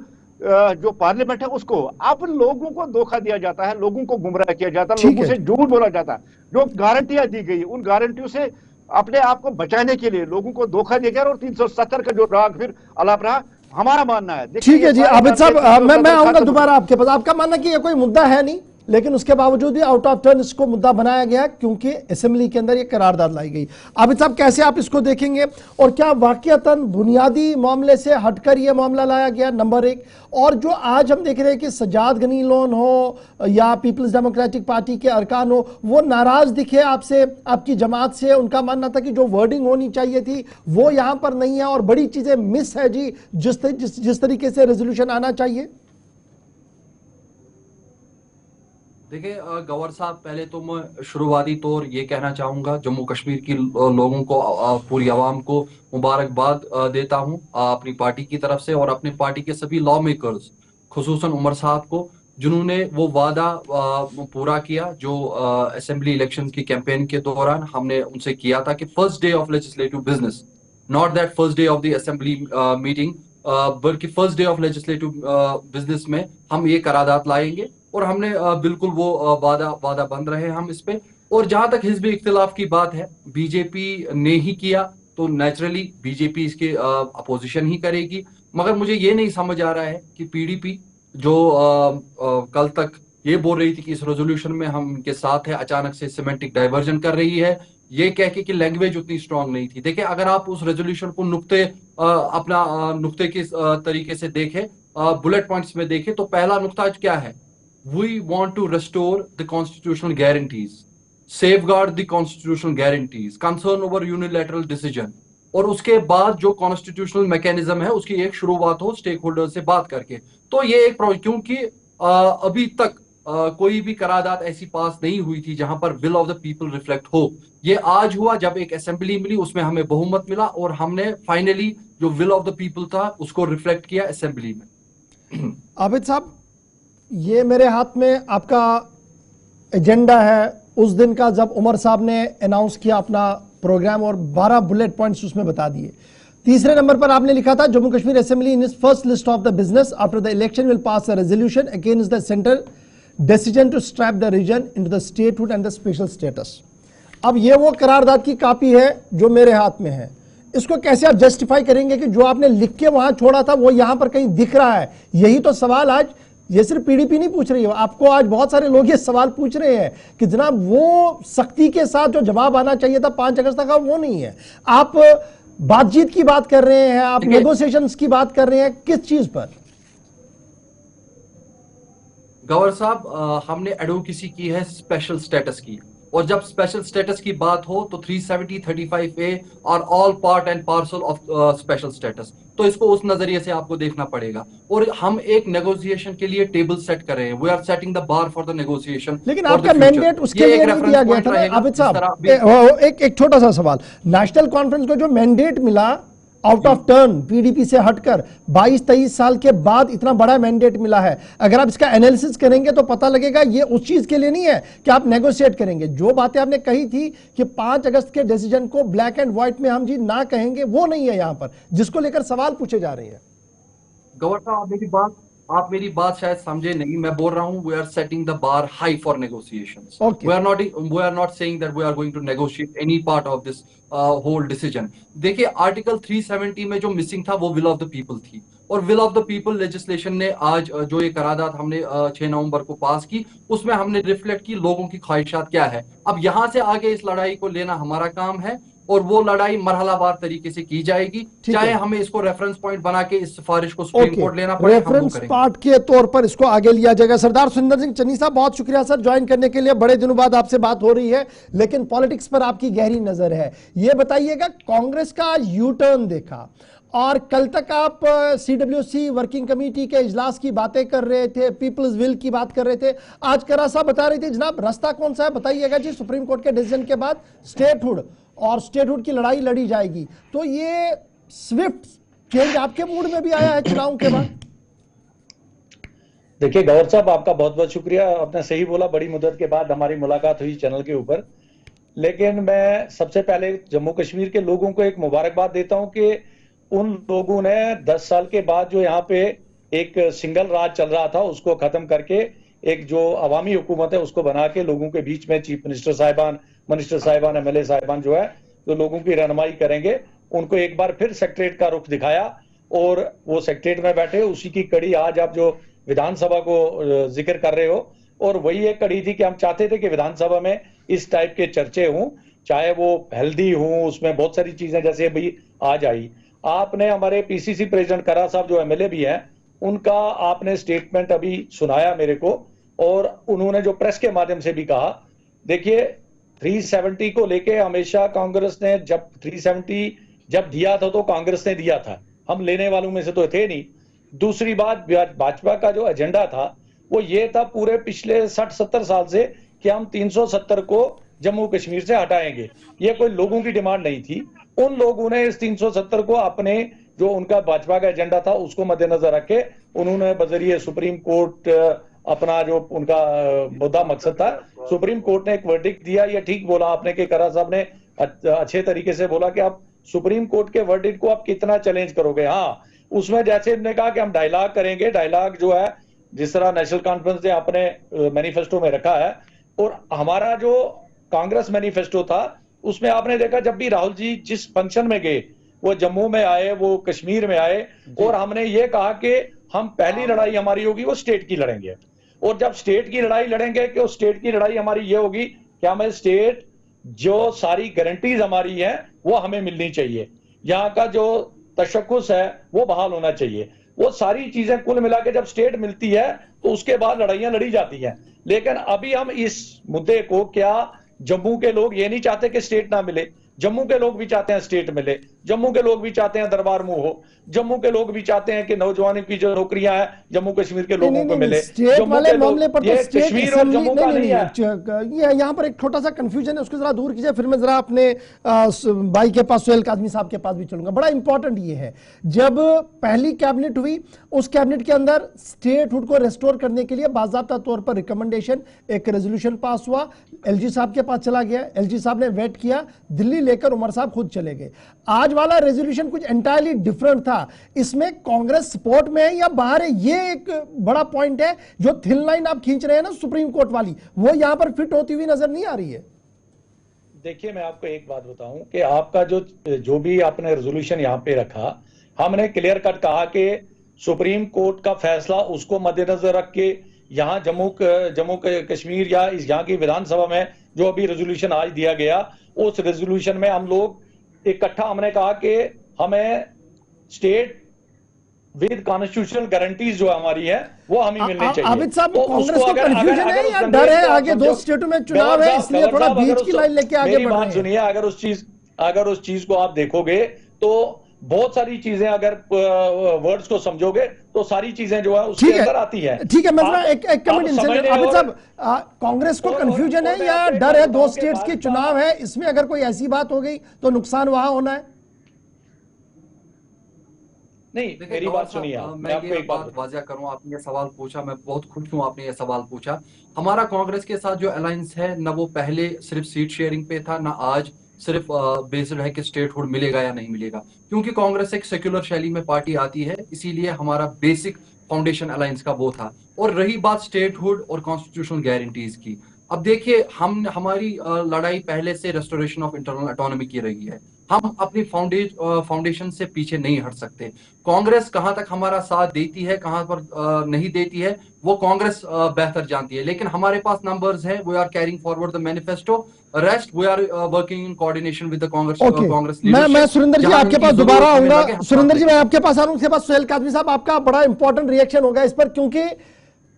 जो पार्लियामेंट है उसको। अब लोगों को धोखा दिया जाता है, लोगों को गुमराह किया जाता है, लोगों से झूठ बोला जाता है। जो गारंटियां दी गई, उन गारंटियों से अपने आप को बचाने के लिए लोगों को धोखा दिया गया और 370 का जो राग फिर अलाप रहा, हमारा मानना है। ठीक है जी आबिद साहब, मैं आऊंगा दोबारा आपके पास। आपका मानना कि ये कोई मुद्दा है नहीं, लेकिन उसके बावजूद भी आउट ऑफ टर्न इसको मुद्दा बनाया गया क्योंकि असेंबली के अंदर ये करारदाद लाई गई। आबिद साहब, कैसे आप इसको देखेंगे, और क्या वाकईतन बुनियादी मामले से हटकर ये मामला लाया गया, नंबर 1। और जो आज हम देख रहे हैं कि सज्जाद गनी लोन हो या पीपल्स डेमोक्रेटिक पार्टी के अरकान हो, वो नाराज दिखे आपसे, आपकी जमात से। उनका मानना था कि जो वर्डिंग होनी चाहिए थी वो यहां पर नहीं है और बड़ी चीजें मिस है जी, जिस तरीके से रेजोल्यूशन आना चाहिए। देखिए गवर साहब, पहले तो मैं शुरुआती तौर ये कहना चाहूँगा, जम्मू कश्मीर की लोगों को, पूरी आवाम को मुबारकबाद देता हूँ अपनी पार्टी की तरफ से और अपनी पार्टी के सभी लॉ मेकर्स, खुसूसन उमर साहब को, जिन्होंने वो वादा पूरा किया जो असेंबली इलेक्शन की कैंपेन के दौरान हमने उनसे किया था कि first day of legislative business, not that first day of the assembly meeting, बल्कि first day of legislative business में हम ये करारदाद लाएंगे। और हमने बिल्कुल वो वादा बंद रहे हम इस पे। और जहां तक हिज़्ब इख्तिलाफ की बात है, बीजेपी ने ही किया तो नेचुरली बीजेपी इसके अपोजिशन ही करेगी। मगर मुझे ये नहीं समझ आ रहा है कि पीडीपी जो कल तक ये बोल रही थी कि इस रेजोल्यूशन में हम इनके साथ है, अचानक से सिमेंटिक डाइवर्जन कर रही है, ये कह के कि लैंग्वेज उतनी स्ट्रांग नहीं थी। देखिए, अगर आप उस रेजोल्यूशन को अपना नुक्ते के तरीके से देखें, बुलेट पॉइंट्स में देखें, तो पहला नुक्ता क्या है? We want to restore the constitutional guarantees, safeguard the constitutional guarantees, concern over unilateral decision, और उसके बाद जो कॉन्स्टिट्यूशनल मैकेनिज्म है उसकी एक शुरुआत हो स्टेक होल्डर से बात करके। तो ये एक क्योंकि अभी तक कोई भी करारदाद ऐसी पास नहीं हुई थी जहां पर will of the people reflect हो। ये आज हुआ जब एक असेंबली मिली, उसमें हमें बहुमत मिला और हमने फाइनली जो विल ऑफ द पीपल था उसको रिफ्लेक्ट किया असेंबली में। आबिद साहब, ये मेरे हाथ में आपका एजेंडा है उस दिन का जब उमर साहब ने अनाउंस किया अपना प्रोग्राम और 12 बुलेट पॉइंट्स उसमें बता दिए। तीसरे नंबर पर आपने लिखा था, Jammu Kashmir assembly in its first list of the business after the election will pass a resolution against the centre decision to strap the region into the statehood and the special status. अब ये वो करारदाद की कॉपी है जो मेरे हाथ में है। इसको कैसे आप जस्टिफाई करेंगे कि जो आपने लिख के वहां छोड़ा था वो यहां पर कहीं दिख रहा है? यही तो सवाल आज, ये सिर्फ पीडीपी नहीं पूछ रही है, आपको आज बहुत सारे लोग ये सवाल पूछ रहे हैं कि जनाब वो सख्ती के साथ जो जवाब आना चाहिए था 5 अगस्त का, वो नहीं है। आप बातचीत की बात कर रहे हैं, आप नेगोशिएशंस की बात कर रहे हैं, किस चीज पर? गवर्नर साहब, हमने एडवोकेसी की है स्पेशल स्टेटस की, और जब स्पेशल स्टेटस की बात हो तो 370, 35A और all part and parcel of special status, तो इसको उस नजरिए से आपको देखना पड़ेगा। और हम एक नेगोशिएशन के लिए टेबल सेट कर रहे हैं, we are setting the bar for the negotiation. लेकिन आपका मैंडेट उसके लिए नहीं दिया गया था ना आबिद साहब। एक छोटा सा सवाल, नेशनल कॉन्फ्रेंस को जो मैंडेट मिला आउट ऑफ टर्न पीडीपी से हटकर 22-23 साल के बाद इतना बड़ा मैंडेट मिला है, अगर आप इसका एनालिसिस करेंगे तो पता लगेगा ये उस चीज के लिए नहीं है कि आप नेगोशिएट करेंगे। जो बातें आपने कही थी कि 5 अगस्त के डिसीजन को ब्लैक एंड व्हाइट में हम जी ना कहेंगे, वो नहीं है यहां पर, जिसको लेकर सवाल पूछे जा रहे हैं। गवर्नर साहब, आप मेरी बात शायद समझे नहीं। मैं बोल रहा हूं we are setting the bar high for negotiations. We are not saying that we are going to negotiate any part of this whole decision. देखिए, आर्टिकल 370 में जो मिसिंग था वो विल ऑफ द पीपल थी, और will of the people legislation ने आज जो ये करारदाद हमने 6 नवंबर को पास की, उसमें हमने रिफ्लेक्ट की लोगों की ख्वाहिशात क्या है। अब यहां से आगे इस लड़ाई को लेना हमारा काम है। और वो लड़ाई मरहलावार तरीके से की जाएगी, चाहे हमें इसको रेफरेंस पॉइंट बना के इस सिफारिश को सुप्रीम कोर्ट लेना पड़े, रेफरेंस पार्ट के तौर पर इसको आगे लिया जाएगा। सरदार सुंदर सिंह चन्नी साहब, बहुत शुक्रिया सर ज्वाइन करने के लिए, बड़े दिनों बाद आपसे बात हो रही है, लेकिन पॉलिटिक्स पर आपकी गहरी नजर है। ये बताइएगा, कांग्रेस का यू टर्न देखा और कल तक आप सीडब्ल्यूसी वर्किंग कमेटी के इजलास की बातें कर रहे थे, पीपल्स विल की बात कर रहे थे, आज करा साहब बता रहे थे जनाब रास्ता कौन सा है बताइएगा जी। सुप्रीम कोर्ट के डिसीजन के बाद स्टेटहुड और स्टेटहुड की लड़ाई लड़ी जाएगी, तो ये स्विफ्ट चेंज आपके मूड में भी आया है चुनाव के बाद? देखिए गौर साहब, आपका बहुत बहुत शुक्रिया, आपने सही बोला, बड़ी मुद्दत के बाद हमारी मुलाकात हुई चैनल के ऊपर। लेकिन मैं सबसे पहले जम्मू कश्मीर के लोगों को एक मुबारकबाद देता हूं कि उन लोगों ने 10 साल के बाद जो यहाँ पे एक सिंगल राज चल रहा था उसको खत्म करके एक जो अवामी हुकूमत है उसको बना के लोगों के बीच में चीफ मिनिस्टर साहिबान एमएलए साहिबान जो है जो लोगों की रहनुमाई करेंगे, उनको एक बार फिर सेक्रेटरीट का रुख दिखाया और वो सेक्रेटरीट में बैठे। उसी की कड़ी आज आप जो विधानसभा को जिक्र कर रहे हो, और वही एक कड़ी थी कि हम चाहते थे कि विधानसभा में इस टाइप के चर्चे हों, चाहे वो हेल्दी हों, उसमें बहुत सारी चीजें जैसे अभी आज आई। आपने हमारे पीसीसी प्रेसिडेंट करा साहब जो एमएलए भी हैं, उनका आपने स्टेटमेंट अभी सुनाया मेरे को, और उन्होंने जो प्रेस के माध्यम से भी कहा, देखिए 370 को लेके हमेशा कांग्रेस ने जब 370 जब दिया था तो कांग्रेस ने दिया था, हम लेने वालों में से तो थे नहीं। दूसरी बात, भाजपा का जो एजेंडा था वो ये था पूरे पिछले 60-70 साल से कि हम 370 को जम्मू कश्मीर से हटाएंगे, ये कोई लोगों की डिमांड नहीं थी। उन लोगों ने इस 370 को अपने जो उनका भाजपा का एजेंडा था उसको मद्देनजर रखे उन्होंने बजरिए सुप्रीम कोर्ट अपना जो उनका मुद्दा मकसद था, सुप्रीम कोर्ट ने एक वर्डिक्ट दिया। ये ठीक बोला आपने कि करा साहब ने अच्छे तरीके से बोला कि आप सुप्रीम कोर्ट के वर्डिक्ट को आप कितना चैलेंज करोगे। हाँ, उसमें जैसे उन्होंने कहा कि हम डायलॉग करेंगे, डायलॉग जो है जिस तरह नेशनल कॉन्फ्रेंस ने अपने मैनिफेस्टो में रखा है, और हमारा जो कांग्रेस मैनिफेस्टो था उसमें आपने देखा जब भी राहुल जी जिस फंक्शन में गए, वो जम्मू में आए, वो कश्मीर में आए, और हमने ये कहा कि हम पहली लड़ाई हमारी होगी वो स्टेट की लड़ेंगे, और जब स्टेट की लड़ाई लड़ेंगे कि उस स्टेट की लड़ाई हमारी ये होगी कि हमें स्टेट जो सारी गारंटीज हमारी है वो हमें मिलनी चाहिए, यहाँ का जो तशक्कुस है वो बहाल होना चाहिए, वो सारी चीजें कुल मिला के जब स्टेट मिलती है तो उसके बाद लड़ाइयां लड़ी जाती हैं। लेकिन अभी हम इस मुद्दे को, क्या जम्मू के लोग ये नहीं चाहते कि स्टेट ना मिले, जम्मू के लोग भी चाहते हैं स्टेट मिले, जम्मू के लोग भी चाहते हैं दरबार मुंह हो, जम्मू के लोग भी चाहते हैं कि नौजवानों की जो नौकरियां हैं जम्मू कश्मीर के लोगों को मिले। स्टेट वाले मामले पर तो स्टेट कश्मीर और जम्मू का नहीं है। यहाँ पर एक छोटा सा कंफ्यूजन है, उसको जरा दूर कीजिए, फिर मैं जरा अपने भाई के पास सुहेल काज़मी साहब के पास भी चलूंगा। बड़ा इंपॉर्टेंट ये है, जब पहली कैबिनेट हुई उस कैबिनेट के अंदर स्टेटहुड को रेस्टोर करने के लिए बाकायदा तौर पर रिकमेंडेशन, एक रेजोल्यूशन पास हुआ, एलजी साहब के पास चला गया, एलजी साहब ने वेट किया, दिल्ली लेकर उमर साहब खुद चले गए। आज वाला रेजोल्यूशन कुछ एंटायरली डिफरेंट था, इसमें कांग्रेस सपोर्ट में है या बाहर है, ये एक बड़ा पॉइंट है। जो थिन लाइन आप खींच रहे हैं ना सुप्रीम कोर्ट वाली, वो यहां पर फिट होती हुई नजर नहीं आ रही है। देखिए मैं आपको एक बात बताऊं कि आपका जो भी आपने रेजोल्यूशन यहां पे रखा, हमने क्लियर कट कहा कि सुप्रीम कोर्ट का फैसला उसको मद्देनजर रख के यहाँ जम्मू कश्मीर या यहाँ की विधानसभा में जो अभी रेजोल्यूशन आज दिया गया, उस रेजोल्यूशन में हम लोग इकट्ठा हमने कहा कि हमें स्टेट विद कॉन्स्टिट्यूशनल गारंटीज जो हमारी है वो हमें मिलनी चाहिए। आबिद साहब, कांग्रेस को कंफ्यूजन है या डर है, आगे 2 स्टेटों में चुनाव है इसलिए थोड़ा बीच की लाइन लेके आगे बढ़ रहे हैं? सुनिए, अगर उस चीज को आप देखोगे तो बहुत सारी चीजें, अगर वर्ड्स को समझोगे तो सारी चीजें जो है उसके अंदर आती है। ठीक है, मैं एक कमेंट इंसर्ट, आबिद साहब, कांग्रेस को कंफ्यूजन है या डर है? 2 स्टेट्स के चुनाव है, इसमें अगर कोई ऐसी बात हो गई तो नुकसान वहां होना है? नहीं, मेरी बात सुनिए, मैं ये बात वाज़िया करूं, आपने ये सवाल पूछा, मैं बहुत खुश हूं आपने ये सवाल पूछा। हमारा कांग्रेस के साथ जो अलायंस है, ना वो पहले सिर्फ सीट शेयरिंग पे था, ना आज सिर्फ बेस्ड है कि स्टेटहुड मिलेगा या नहीं मिलेगा, क्योंकि कांग्रेस एक सेक्युलर शैली में पार्टी आती है, इसीलिए हमारा बेसिक फाउंडेशन अलायंस का वो था। और रही बात स्टेटहुड और कॉन्स्टिट्यूशनल गारंटीज की, अब देखिए हमारी लड़ाई पहले से रेस्टोरेशन ऑफ इंटरनल ऑटोनॉमी की रही है। हम अपनी फाउंडेशन से पीछे नहीं हट सकते। कांग्रेस कहां तक हमारा साथ देती है, कहां पर नहीं देती है, वो कांग्रेस बेहतर जानती है। लेकिन हमारे पास नंबर्स हैं, we are carrying forward the manifesto, rest we are working in coordination with the Congress leadership. मैं सुरेंद्र जी आपके पास दोबारा आऊंगा। सुरेंद्र जी मैं आपके पास आ रहा हूं, उसके बाद सुहेल काजमी साहब आपका बड़ा इंपॉर्टेंट रिएक्शन होगा इस पर, क्योंकि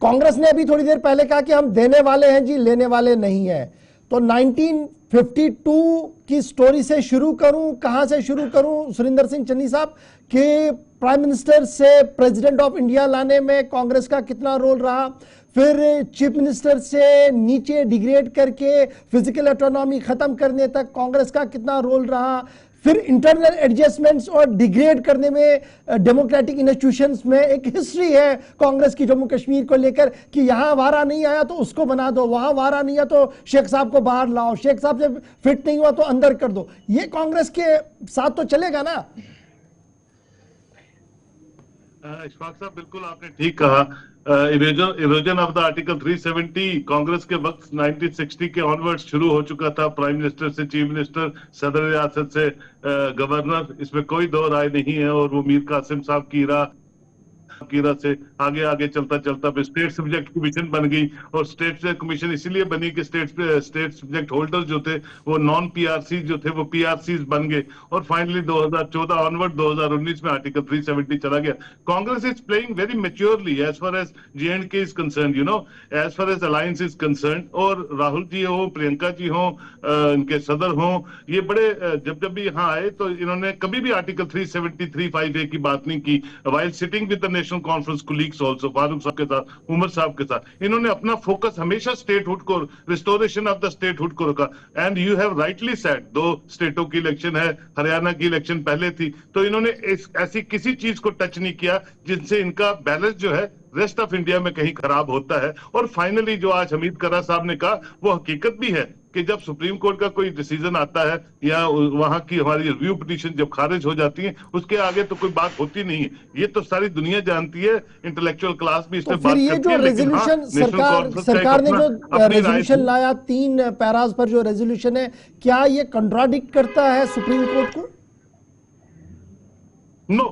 कांग्रेस ने अभी थोड़ी देर पहले कहा कि हम देने वाले हैं जी, लेने वाले नहीं है। तो 1952 की स्टोरी से शुरू करूं, कहां से शुरू करूं सुरेंद्र सिंह चन्नी साहब, कि प्राइम मिनिस्टर से प्रेसिडेंट ऑफ इंडिया लाने में कांग्रेस का कितना रोल रहा, फिर चीफ मिनिस्टर से नीचे डिग्रेड करके फिजिकल ऑटोनॉमी खत्म करने तक कांग्रेस का कितना रोल रहा, फिर इंटरनल एडजस्टमेंट्स और डिग्रेड करने में डेमोक्रेटिक इंस्टीट्यूशंस में एक हिस्ट्री है कांग्रेस की जम्मू कश्मीर को लेकर, कि यहां वारा नहीं आया तो उसको बना दो, वहां वारा नहीं आया तो शेख साहब को बाहर लाओ, शेख साहब से फिट नहीं हुआ तो अंदर कर दो। ये कांग्रेस के साथ तो चलेगा ना? इशफाक साहब बिल्कुल आपने ठीक कहा। Erosion of the article 370 Congress के वक्त 1960 के ऑनवर्ड शुरू हो चुका था। प्राइम मिनिस्टर से चीफ मिनिस्टर, सदर रियासत से गवर्नर, इसमें कोई दो राय नहीं है। और वो मीर कासिम साहब की से आगे आगे चलता चलता स्टेट सब्जेक्ट कमीशन बन गई। और स्टेट कमीशन इसीलिए बनी कि स्टेट सब्जेक्ट होल्डर जो थे वो नॉन पीआरसी जो थे वो पीआरसीज बन गए। और फाइनली 2014 ऑनवर्ड 2019 में आर्टिकल 370 चला गया। Congress is playing very maturely as far as J&K is concern, you know, as far as alliance is concern. और राहुल जी हो, प्रियंका जी हो, इनके सदर हो, ये बड़े जब भी यहाँ आए तो इन्होंने कभी भी आर्टिकल 370-358 की बात नहीं की। While sitting with the national conference colleagues also, Farooq साहब के साथ, उमर साहब के साथ, इन्होंने अपना फोकस हमेशा स्टेटहुड को, रिस्टोरेशन ऑफ द स्टेटहुड को रखा। And you have rightly said, 2 स्टेटों की इलेक्शन है, हरियाणा की इलेक्शन पहले थी, तो इन्होंने ऐसी किसी चीज को टच नहीं किया जिनसे इनका बैलेंस जो है रेस्ट ऑफ इंडिया में कहीं खराब होता है। और फाइनली जो आज हमीद करा साहब ने कहा वो हकीकत भी है कि जब सुप्रीम कोर्ट का कोई डिसीजन आता है या वहां की हमारी रिव्यू पिटीशन जब खारिज हो जाती है, उसके आगे तो कोई बात होती नहीं है। ये तो सारी दुनिया जानती है, इंटेलेक्चुअल क्लास भी इसमें बात करती है। लेकिन सरकार ने जो रेजोल्यूशन लाया 3 पैराज पर जो रेजोल्यूशन है, क्या ये कंट्राडिक्ट करता है सुप्रीम कोर्ट को? नो,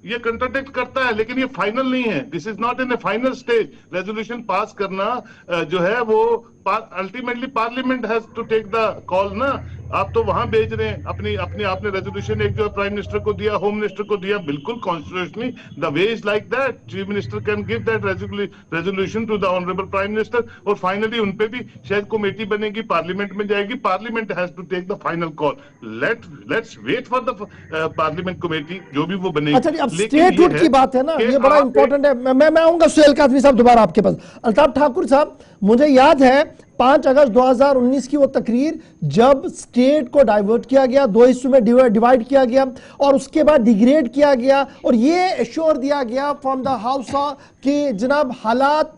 ये कंट्राडिक्ट करता है, लेकिन ये फाइनल नहीं है। This is not in a final stage. Resolution pass करना जो है वो ultimately parliament has to take the call ना। आप तो वहां भेज रहे हैं अपनी आपने रेजोल्यूशन एक जो प्राइम मिनिस्टर को दिया, होम मिनिस्टर को दिया, बिल्कुल constitutionally the way is like that. Chief minister can give that resolution to the honourable prime minister. और फाइनली उनपे भी शायद कमेटी बनेगी, पार्लियामेंट में जाएगी, parliament has to take the final call. Let's wait for the parliament committee जो भी वो बनेगी। अच्छा, अब स्टेटहुड की बात है ना, ये बड़ा इंपॉर्टेंट है। मैं आऊंगा सुहेल काजमी साहब दोबारा आपके पास। अल्ताफ ठाकुर साहब, मुझे याद है 5 अगस्त 2019 की वो तकरीर जब स्टेट को डाइवर्ट किया गया, 2 हिस्सों में डिवाइड किया गया और उसके बाद डिग्रेड किया गया, और ये एश्योर दिया गया फ्रॉम द हाउस कि जनाब हालात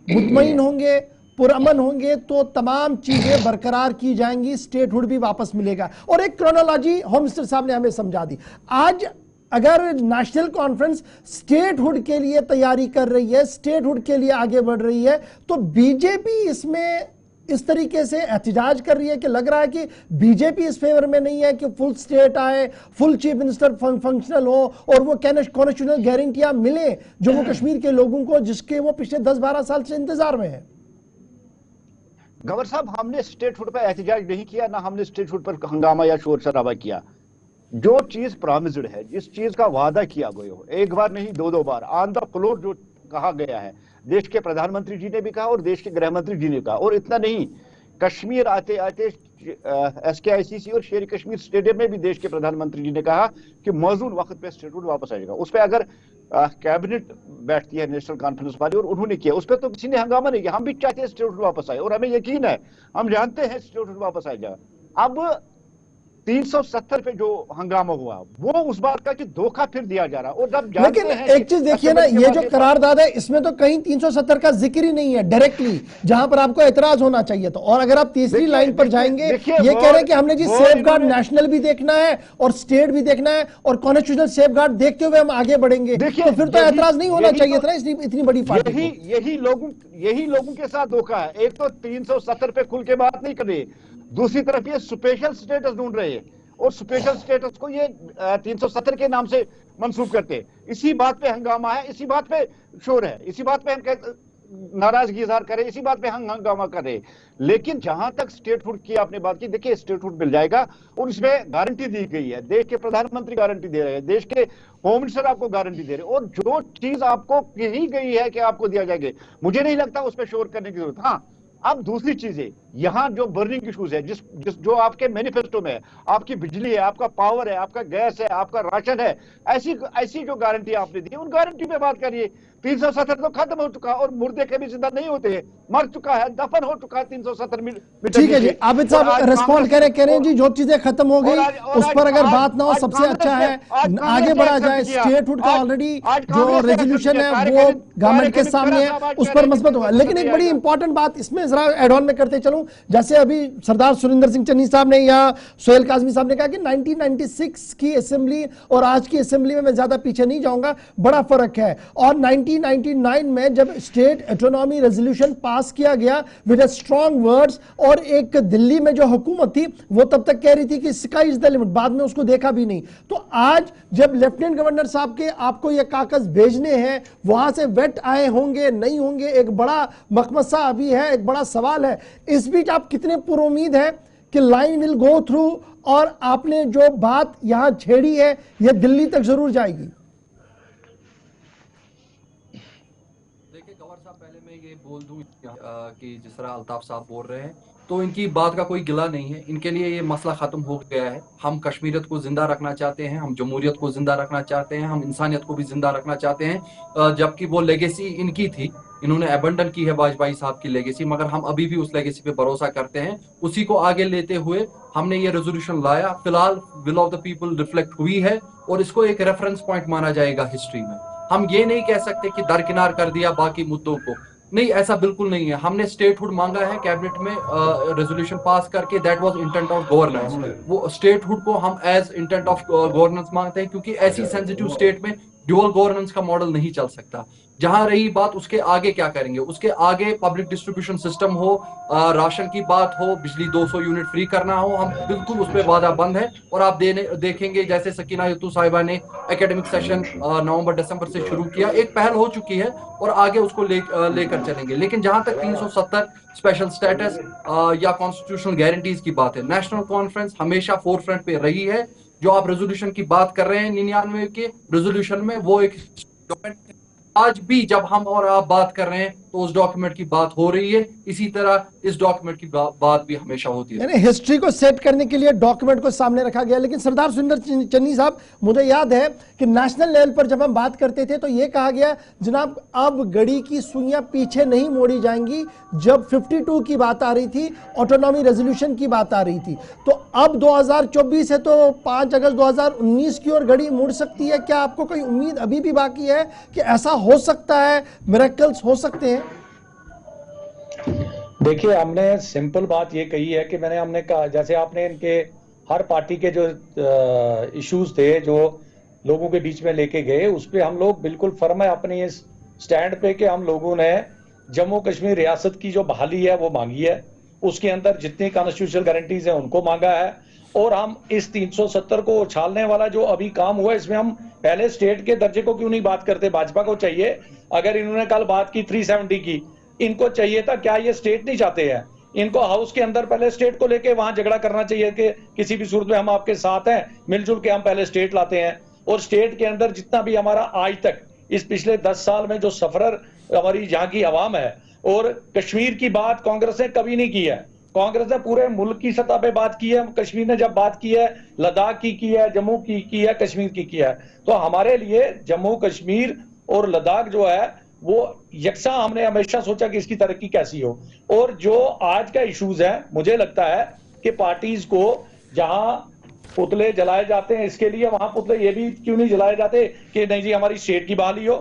मुतमईन होंगे, पुरअमन होंगे तो तमाम चीजें बरकरार की जाएंगी, स्टेटहुड भी वापस मिलेगा। और एक क्रोनोलॉजी होम मिनिस्टर साहब ने हमें समझा दी। आज अगर नेशनल कॉन्फ्रेंस स्टेटहुड के लिए तैयारी कर रही है, स्टेटहुड के लिए आगे बढ़ रही है, तो बीजेपी इसमें इस तरीके से एहतजाज कर रही है कि लग रहा है कि बीजेपी इस फेवर में नहीं है कि फुल स्टेट आए, फुल चीफ मिनिस्टर फंक्शनल हो और वो कॉन्स्टिट्यूशनल गारंटियां मिले जम्मू कश्मीर के लोगों को, जिसके वो पिछले 10-12 साल से इंतजार में है। गवर्नर साहब, हमने स्टेटहुड पर एहतजाज नहीं किया, ना हमने स्टेटहुड पर हंगामा या शोर शराबा किया। जो चीज प्रॉमिस्ड है, जिस चीज का वादा किया गया हो, एक बार नहीं 2-2 बार ऑन द फ्लोर जो कहा गया है, देश के प्रधानमंत्री जी ने भी कहा और देश के गृह मंत्री जी ने कहा। और इतना नहीं, कश्मीर आते आते SKICC और शेर कश्मीर स्टेडियम में भी देश के प्रधानमंत्री जी ने कहा कि मौजूद वक्त पे स्टेटहुड वापस आएगा। उस पर अगर कैबिनेट बैठती है नेशनल कॉन्फ्रेंस वाली और उन्होंने किया, उस पर तो किसी ने हंगामा नहीं किया। हम भी चाहते हैं स्टेटहुड वापस आए और हमें यकीन है, हम जानते हैं स्टेटहुड वापस आएगा। अब 370 पे जो हंगामा हुआ वो उस बात का कि धोखा फिर दिया जा रहा। और जब लेकिन एक चीज देखिए ना, ये जो करारदाद है इसमें तो कहीं 370 का जिक्र ही नहीं है डायरेक्टली, जहां पर आपको एतराज होना चाहिए था। और अगर आप तीसरी लाइन पर जाएंगे, ये कह रहे हैं कि हमने जी सेफगार्ड नेशनल भी देखना है और स्टेट भी देखना है और कॉन्स्टिट्यूशनल सेफगार्ड देखते हुए हम आगे बढ़ेंगे, तो फिर तो एतराज नहीं होना चाहिए था इतनी बड़ी पार्टी। यही लोगों के साथ धोखा है। एक तो 370 पे खुल के बात नहीं कर रहे, दूसरी तरफ ये स्पेशल स्टेटस ढूंढ रहे हैं और स्पेशल स्टेटस को ये 370 के नाम से मंसूब करते हैं। इसी बात पे हंगामा है, इसी बात पे शोर है, इसी बात पे हम नाराजगी इजहार करें, इसी बात पे हम हंगामा कर रहे हैं। लेकिन जहां तक स्टेटहुड की आपने बात की, देखिए स्टेटहुड मिल जाएगा और इसमें गारंटी दी गई है, देश के प्रधानमंत्री गारंटी दे रहे हैं, देश के होम मिनिस्टर आपको गारंटी दे रहे हैं, और जो चीज आपको कही गई है कि आपको दिया जाएगा, मुझे नहीं लगता उस पर शोर करने की जरूरत। हाँ, अब दूसरी चीजें यहां जो बर्निंग इश्यूज है, जिस जो आपके मैनिफेस्टो में है, आपकी बिजली है, आपका पावर है, आपका गैस है, आपका राशन है, ऐसी जो गारंटी आपने दी, उन गारंटी पे बात करिए। 370 तो खत्म हो चुका और मुर्दे कभी जिंदा नहीं होते हैं, मर चुका है, दफन हो चुका है 370 मीटर। ठीक है जी, आबिद साहब रिस्पॉन्ड करें जी। जो चीजें खत्म हो गई उस पर अगर बात ना हो सबसे अच्छा है आगे बढ़ा जाए। स्टेटहुड का ऑलरेडी जो रेजोल्यूशन है वो गवर्नमेंट के सामने है, उस पर मसबत होगा। लेकिन एक बड़ी इंपॉर्टेंट बात इसमें जरा एड ऑन में करते चलूं, जैसे अभी सरदार सुरिंदर सिंह चन्नी साहब ने या सोहेल काजमी साहब ने कहा कि 1996 की असेंबली और आज की असेंबली में मैं ज्यादा पीछे नहीं जाऊंगा, बड़ा फर्क है। और 1999 में जब स्टेट ऑटोनॉमी रेजोल्यूशन पास किया गया विद स्ट्रॉन्ग वर्ड्स, और एक दिल्ली में जो हुकूमत थी वो तब तक कह रही थी कि स्काई इज द लिमिट, बाद में उसको देखा भी नहीं। तो आज जब लेफ्टिनेंट गवर्नर साहब के आपको ये कागज भेजने हैं, वहां से वेट आए होंगे नहीं होंगे, एक बड़ा मकमसा अभी है, एक बड़ा सवाल है। इस बीच आप कितने पुरुमीद हैं कि लाइन विल गो थ्रू और आपने जो बात यहां छेड़ी है यह दिल्ली तक जरूर जाएगी? देखिए गवर साहब, पहले मैं ये बोल दूं कि जिस तरह अल्ताफ साहब बोल रहे हैं तो इनकी बात का कोई गिला नहीं है, इनके लिए ये मसला खत्म हो गया है। हम कश्मीरियत को जिंदा रखना चाहते हैं, हम जमहूरियत को जिंदा रखना चाहते हैं, हम इंसानियत को भी जिंदा रखना चाहते हैं। जबकि वो लेगेसी इनकी थी, इन्होंने अबंडन की है वाजपेयी साहब की लेगेसी, मगर हम अभी भी उस लेगेसी पे भरोसा करते हैं। उसी को आगे लेते हुए हमने ये रेजोल्यूशन लाया। फिलहाल will of the people reflect हुई है और इसको एक रेफरेंस पॉइंट माना जाएगा हिस्ट्री में। हम ये नहीं कह सकते कि दरकिनार कर दिया बाकी मुद्दों को, नहीं, ऐसा बिल्कुल नहीं है। हमने स्टेटहुड मांगा है कैबिनेट में रेजोल्यूशन पास करके, that was intent of governance. वो स्टेटहुड को हम एज इंटेंट ऑफ गवर्नेंस मांगते हैं, क्योंकि ऐसी सेंसिटिव स्टेट में ड्यूअल गवर्नेंस का मॉडल नहीं चल सकता। जहां रही बात उसके आगे क्या करेंगे, उसके आगे पब्लिक डिस्ट्रीब्यूशन सिस्टम हो, राशन की बात हो, बिजली 200 यूनिट फ्री करना हो, हम बिल्कुल उस पर वादा बंद है। और आप देखेंगे जैसे सकीना यत्तू साहिबा ने एकेडमिक सेशन नवंबर दिसंबर से शुरू किया, एक पहल हो चुकी है और आगे उसको लेकर चलेंगे। लेकिन जहां तक 370 स्पेशल स्टेटस या कॉन्स्टिट्यूशनल गारंटीज की बात है, नेशनल कॉन्फ्रेंस हमेशा फोरफ्रंट पे रही है। जो आप रेजोल्यूशन की बात कर रहे हैं 99 के रेजोल्यूशन में, वो एक आज भी जब हम और आप बात कर रहे हैं तो उस डॉक्यूमेंट की बात हो रही है। इसी तरह इस डॉक्यूमेंट की बात भी हमेशा होती है। यानी हिस्ट्री को सेट करने के लिए डॉक्यूमेंट को सामने रखा गया। लेकिन सरदार सुरिंदर चन्नी साहब, मुझे याद है कि नेशनल लेवल पर जब हम बात करते थे तो यह कहा गया जनाब अब घड़ी की सुइयां पीछे नहीं मोड़ी जाएंगी। जब 52 की बात आ रही थी, ऑटोनॉमी रेजोल्यूशन की बात आ रही थी, तो अब 2024 है तो 5 अगस्त 2019 की ओर घड़ी मुड़ सकती है। क्या आपको कोई उम्मीद अभी भी बाकी है कि ऐसा हो सकता है, मिरेकल्स हो सकते हैं? देखिए, हमने सिंपल बात ये कही है कि हमने कहा, जैसे आपने इनके हर पार्टी के जो इश्यूज थे जो लोगों के बीच में लेके गए, उस पे हम लोग बिल्कुल फर्म है अपने इस स्टैंड पे कि हम लोगों ने जम्मू कश्मीर रियासत की जो बहाली है वो मांगी है, उसके अंदर जितनी कॉन्स्टिट्यूशनल गारंटीज हैं उनको मांगा है। और हम इस 370 को उछालने वाला जो अभी काम हुआ, इसमें हम पहले स्टेट के दर्जे को क्यों नहीं बात करते? भाजपा को चाहिए, अगर इन्होंने कल बात की 370 की, इनको चाहिए था, क्या ये स्टेट नहीं चाहते हैं? इनको हाउस के अंदर पहले स्टेट को लेके वहां झगड़ा करना चाहिए कि किसी भी सूरत में हम आपके साथ हैं, मिलजुल के हम पहले स्टेट लाते हैं। और स्टेट के अंदर जितना भी हमारा आज तक इस पिछले 10 साल में जो सफरर हमारी यहाँ की आवाम है, और कश्मीर की बात कांग्रेस ने कभी नहीं की है। कांग्रेस ने पूरे मुल्क की सतह पे बात की है, कश्मीर ने जब बात की है, लद्दाख की है, जम्मू की है, कश्मीर की है। तो हमारे लिए जम्मू कश्मीर और लद्दाख जो है वो यकसा, हमने हमेशा सोचा कि इसकी तरक्की कैसी हो। और जो आज का इश्यूज है, मुझे लगता है कि पार्टीज को जहां पुतले जलाए जाते हैं, इसके लिए वहां पुतले ये भी क्यों नहीं जलाए जाते कि नहीं जी हमारी स्टेट की बहाली हो,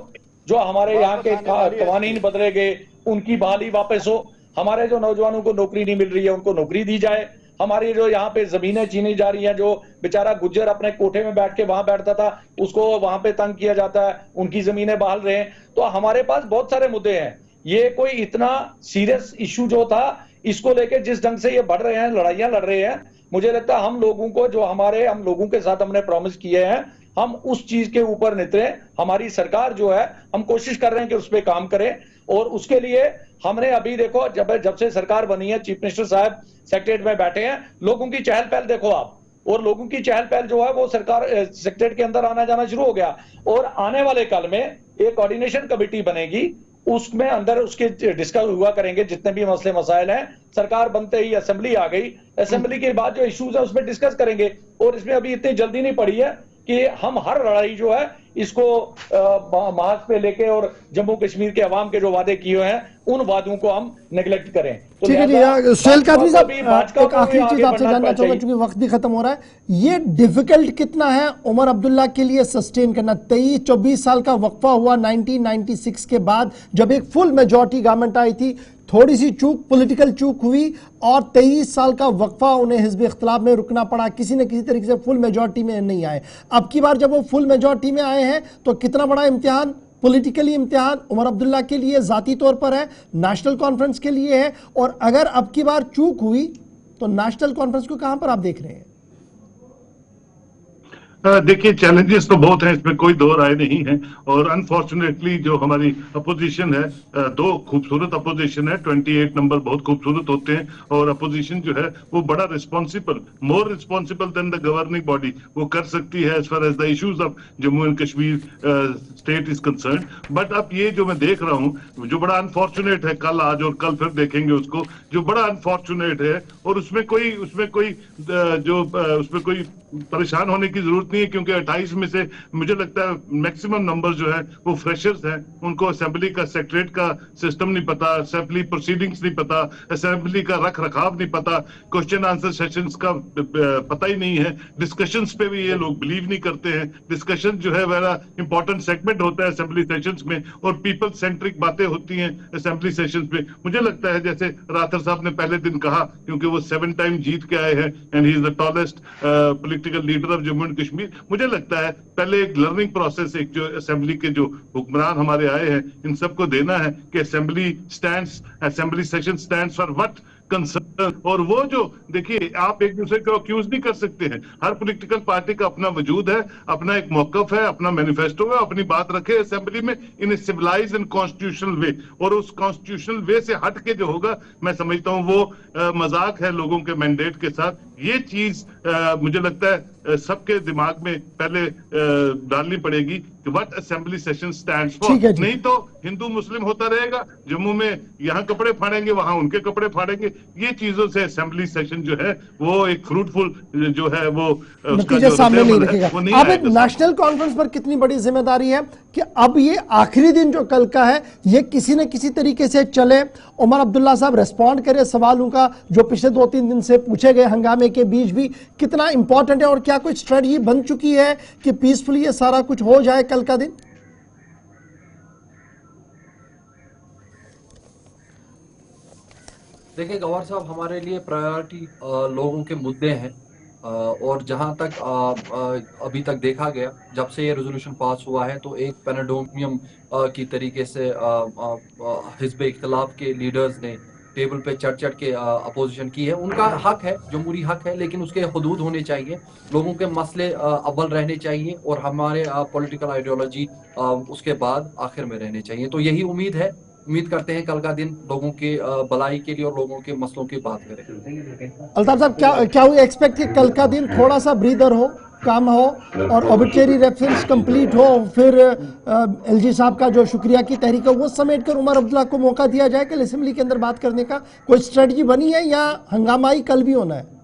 जो हमारे यहाँ के कवानीन बदले गए उनकी बहाली वापस हो, हमारे जो नौजवानों को नौकरी नहीं मिल रही है उनको नौकरी दी जाए, हमारी जो यहाँ पे जमीनें छीनी जा रही हैं, जो बेचारा गुज्जर अपने कोठे में बैठ के वहां बैठता था उसको वहां पे तंग किया जाता है, उनकी जमीनें बहाल रहे हैं। तो हमारे पास बहुत सारे मुद्दे हैं। ये कोई इतना सीरियस इश्यू जो था, इसको लेके जिस ढंग से ये बढ़ रहे हैं, लड़ाइयां लड़ रहे हैं, मुझे लगता है हम लोगों के साथ हमने प्रॉमिस किए हैं, हम उस चीज के ऊपर नितरे। हमारी सरकार जो है, हम कोशिश कर रहे हैं कि उस पर काम करें, और उसके लिए हमने अभी देखो जब से सरकार बनी है, चीफ मिनिस्टर साहब सेक्रेटरीट में बैठे हैं, लोगों की चहल पहल देखो आप, और लोगों की चहल पहल जो है वो सरकार सेक्रेटरीट के अंदर आना जाना शुरू हो गया। और आने वाले कल में एक कोऑर्डिनेशन कमेटी बनेगी, उसमें अंदर उसके डिस्कस हुआ करेंगे जितने भी मसले मसाइल हैं। सरकार बनते ही असेंबली आ गई, असेंबली के बाद जो इश्यूज है उसमें डिस्कस करेंगे, और इसमें अभी इतनी जल्दी नहीं पड़ी है कि हम हर लड़ाई जो है इसको महाज पे लेके और जम्मू कश्मीर के अवाम के जो वादे किए हुए हैं उन वादों को हम नेग्लेक्ट करें। तो ठीक है जी, सुहेल कादरी साहब, एक आखिरी चीज आपसे जानना चाहूंगा क्योंकि वक्त भी खत्म हो रहा है, ये डिफिकल्ट कितना है उमर अब्दुल्ला के लिए सस्टेन करना? 23-24 साल का वक्फा हुआ 1996 के बाद, जब एक फुल मेजॉरिटी गवर्नमेंट आई थी, थोड़ी सी चूक, पॉलिटिकल चूक हुई, और 23 साल का वक्फा उन्हें हिज़्ब इख्तिलाफ में रुकना पड़ा, किसी न किसी तरीके से फुल मेजॉरिटी में नहीं आए। अब की बार जब वो फुल मेजॉरिटी में आए हैं तो कितना बड़ा इम्तिहान, पॉलिटिकली इम्तिहान उमर अब्दुल्ला के लिए ज़ाती तौर पर है, नेशनल कॉन्फ्रेंस के लिए है, और अगर अब की बार चूक हुई तो नेशनल कॉन्फ्रेंस को कहां पर आप देख रहे हैं? देखिए, चैलेंजेस तो बहुत हैं, इसमें कोई दो राय नहीं है, और अनफॉर्चुनेटली जो हमारी अपोजिशन है, दो खूबसूरत अपोजिशन है, 28 नंबर बहुत खूबसूरत होते हैं, और अपोजिशन जो है वो बड़ा responsible, more responsible than the governing body, वो कर सकती है as far as the issues of Jammu and Kashmir state is concern. But अब ये जो मैं देख रहा हूँ, जो बड़ा अनफॉर्चुनेट है, कल आज और कल फिर देखेंगे उसको, जो बड़ा अनफॉर्चुनेट है, और उसमें कोई परेशान होने की जरूरत नहीं है, क्योंकि 28 में से मुझे लगता है मैक्सिमम नंबर जो है वो फ्रेशर्स हैं, उनको असेंबली का सेक्रेटरीट का सिस्टम नहीं पता, असेंबली प्रोसीडिंग्स नहीं पता, असेंबली का रख रखाव नहीं पता, क्वेश्चन आंसर सेशंस का पता ही नहीं है, डिस्कशंस पे भी ये लोग बिलीव नहीं करते हैं। डिस्कशन जो है बड़ा इंपॉर्टेंट सेगमेंट होता है असेंबली सेशंस में, और पीपल सेंट्रिक बातें होती हैं असेंबली सेशंस में। मुझे लगता है जैसे राठौर साहब ने पहले दिन कहा, क्योंकि वो 7 टाइम जीत के आए हैं and he is the tallest political leader of Jammu and Kashmir, मुझे लगता है पहले एक लर्निंग प्रोसेस, एक जो असेंबली के जो हुक्मरान हमारे आए हैं इन सबको देना है कि assembly session stands for what concern. और वो जो देखिए, आप एक दूसरे को अक्यूज नहीं कर सकते हैं, हर पॉलिटिकल पार्टी का अपना वजूद है, अपना एक मौकफ है, अपना मैनिफेस्टो है, अपनी बात रखे असेंबली में इन ए सिविलाइज्ड एंड कॉन्स्टिट्यूशनल वे, और उस कॉन्स्टिट्यूशनल वे से हट के जो होगा, मैं समझता हूं वो मजाक है लोगों के मैंडेट के साथ। ये चीज मुझे लगता है सबके दिमाग में पहले डालनी पड़ेगी कि what assembly session stands for. नहीं तो हिंदू मुस्लिम होता रहेगा, जम्मू में यहाँ कपड़े फाड़ेंगे, वहां उनके कपड़े फाड़ेंगे। ये चीजों से असेंबली सेशन जो है वो एक फ्रूटफुल जो है वो नतीजा सामने नहीं दिखेगा। अब नेशनल कॉन्फ्रेंस पर कितनी बड़ी जिम्मेदारी है कि अब ये आखिरी दिन जो कल का है ये किसी न किसी तरीके से चले, उमर अब्दुल्ला साहब रेस्पॉन्ड करे सवालों का जो पिछले 2-3 दिन से पूछे गए हंगामे के बीच भी, कितना इंपॉर्टेंट है, और क्या कोई स्ट्रेटजी बन चुकी है कि पीसफुली ये सारा कुछ हो जाए कल का दिन? देखिए गवार साहब, हमारे लिए प्रायोरिटी लोगों के मुद्दे हैं, और जहां तक अभी तक देखा गया, जब से ये रेजोल्यूशन पास हुआ है तो एक पेनाडोमियम की तरीके से हिज़्ब इख्तिलाफ के लीडर्स ने टेबल पे चढ़ के अपोजिशन की है। उनका हक है, जमहूरी हक है, लेकिन उसके हदूद होने चाहिए, लोगों के मसले अव्वल रहने चाहिए, और हमारे पॉलिटिकल आइडियोलॉजी उसके बाद आखिर में रहने चाहिए। तो यही उम्मीद करते हैं कल का दिन लोगों के भलाई के लिए और लोगों के मसलों की बात करें। अल्ताफ साहब, क्या हुई एक्सपेक्ट कि कल का दिन थोड़ा सा ब्रीदर हो, काम हो, और ऑबिचुअरी रेफरेंस कंप्लीट हो, फिर एलजी साहब का जो शुक्रिया की तहरीक है वो समेट कर उमर अब्दुल्ला को मौका दिया जाए कल असेंबली के अंदर बात करने का? कोई स्ट्रेटजी बनी है या हंगामा ही कल भी होना है?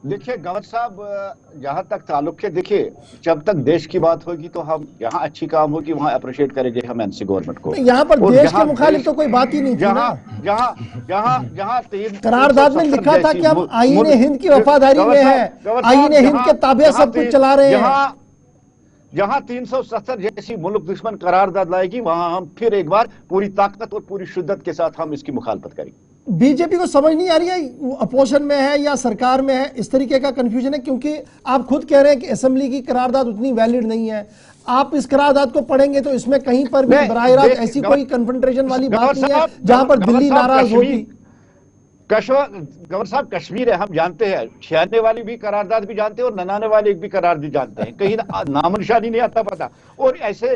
देखिए गवर साहब, जहां तक ताल्लुक है, देखिए जब तक देश की बात होगी तो हम यहाँ अच्छी काम होगी वहाँ अप्रिशिएट करेंगे हम एनसी गवर्नमेंट को। यहाँ पर देश के मुखालिफ तो कोई बात ही नहीं थी ना। जहाँ करारदाद में लिखा था कि हम आईने हिंद की वफादारी में है, आईने हिंद के ताबे सब कुछ चला रहे हैं। जहां 370 जैसी मुल्क दुश्मन करारदाद लाएगी वहां हम फिर एक बार पूरी ताकत और पूरी शिद्दत के साथ हम इसकी मुखालफत करेंगे। बीजेपी को समझ नहीं आ रही है अपोजिशन में है या सरकार में है, इस तरीके का कंफ्यूजन है, क्योंकि आप खुद कह रहे हैं कि असेंबली की करारदाद उतनी वैलिड नहीं है। आप इस करारदाद को पढ़ेंगे तो इसमें कहीं पर भी बराह रास्त ऐसी कोई कन्फ्रंटेशन वाली बात नहीं है जहां पर दिल्ली नाराज होगी। गवर्नर साहब कश्मीर है, हम जानते हैं, 96 वाली भी करारदाद भी जानते हैं और 99 वाली भी करारदाद जानते हैं, कहीं नामनिशानी नहीं आता पता। और ऐसे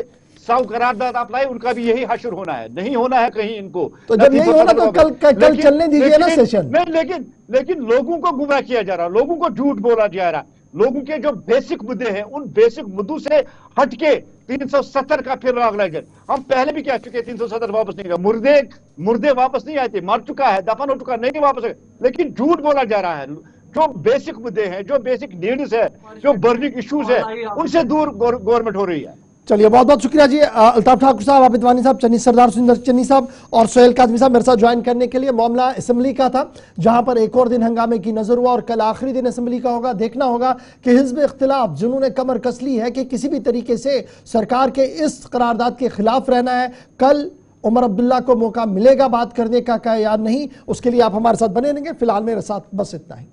100 करारदाद आप लाए, उनका भी यही हश्र होना है, नहीं होना है कहीं इनको। तो जब यही होना तो कल चलने दीजिए ना सेशन। नहीं, लेकिन लोगों को गुमराह किया जा रहा, लोगों को झूठ बोला जा रहा, लोगों के जो बेसिक मुद्दे हैं उन बेसिक मुद्दों से हटके 370 का फिर ऑर्गेनाइजर। हम पहले भी कह चुके 370 वापस नहीं गया, मुर्दे वापस नहीं आए थे, मर चुका है, दफन हो चुका, नहीं वापस है, लेकिन झूठ बोला जा रहा है। जो बेसिक मुद्दे हैं, जो बेसिक नीड्स है, जो बर्निंग इश्यूज है, उनसे दूर गवर्नमेंट हो रही है। चलिए, बहुत बहुत शुक्रिया जी अल्ताफ ठाकुर साहब, आबिद वानी साहब, चन्नी सरदार, सुंदर चन्नी साहब और सोहेल काज़मी साहब मेरे साथ ज्वाइन करने के लिए। मामला असेंबली का था जहां पर एक और दिन हंगामे की नजर हुआ और कल आखिरी दिन असेंबली का होगा। देखना होगा कि हिज़्ब इख्तिलाफ जिन्होंने कमर कस ली है कि किसी भी तरीके से सरकार के इस करारदाद के खिलाफ रहना है, कल उमर अब्दुल्ला को मौका मिलेगा बात करने का या नहीं, उसके लिए आप हमारे साथ बने रहेंगे। फिलहाल मेरे साथ बस इतना ही।